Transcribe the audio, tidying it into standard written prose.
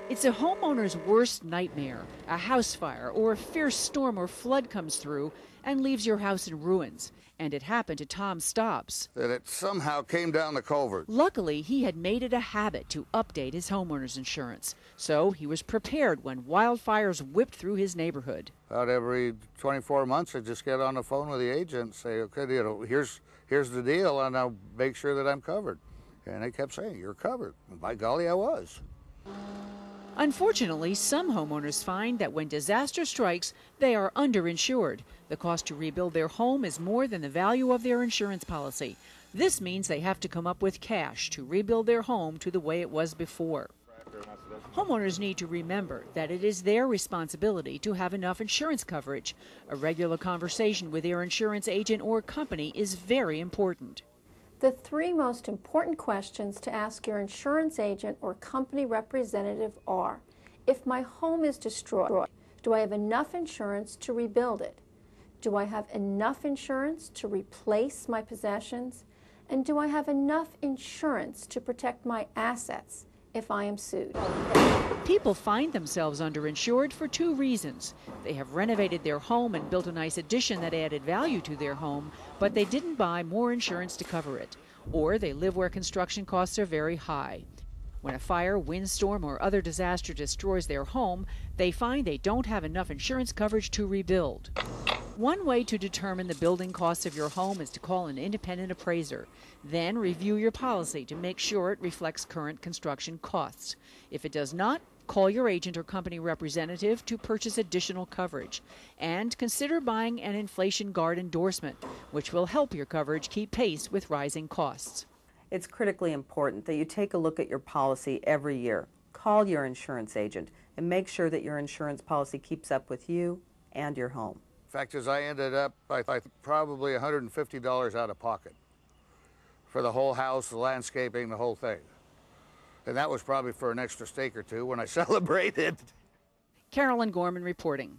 It's a homeowner's worst nightmare. A house fire or a fierce storm or flood comes through and leaves your house in ruins. And it happened to Tom Stobbs. That it somehow came down the culvert. Luckily, he had made it a habit to update his homeowner's insurance. So he was prepared when wildfires whipped through his neighborhood. About every 24 months, I just get on the phone with the agent and say, okay, here's the deal, and I'll make sure that I'm covered. And they kept saying, you're covered. And by golly, I was. Unfortunately, some homeowners find that when disaster strikes, they are underinsured. The cost to rebuild their home is more than the value of their insurance policy. This means they have to come up with cash to rebuild their home to the way it was before. Homeowners need to remember that it is their responsibility to have enough insurance coverage. A regular conversation with their insurance agent or company is very important. The three most important questions to ask your insurance agent or company representative are: if my home is destroyed, do I have enough insurance to rebuild it? Do I have enough insurance to replace my possessions? And do I have enough insurance to protect my assets if I am sued? People find themselves underinsured for two reasons. They have renovated their home and built a nice addition that added value to their home, but they didn't buy more insurance to cover it. Or they live where construction costs are very high. When a fire, windstorm, or other disaster destroys their home, they find they don't have enough insurance coverage to rebuild. One way to determine the building costs of your home is to call an independent appraiser. Then review your policy to make sure it reflects current construction costs. If it does not, call your agent or company representative to purchase additional coverage. And consider buying an inflation guard endorsement, which will help your coverage keep pace with rising costs. It's critically important that you take a look at your policy every year. Call your insurance agent and make sure that your insurance policy keeps up with you and your home. Fact is, I ended up probably $150 out of pocket for the whole house, the landscaping, the whole thing. And that was probably for an extra steak or two when I celebrated. Carolyn Gorman reporting.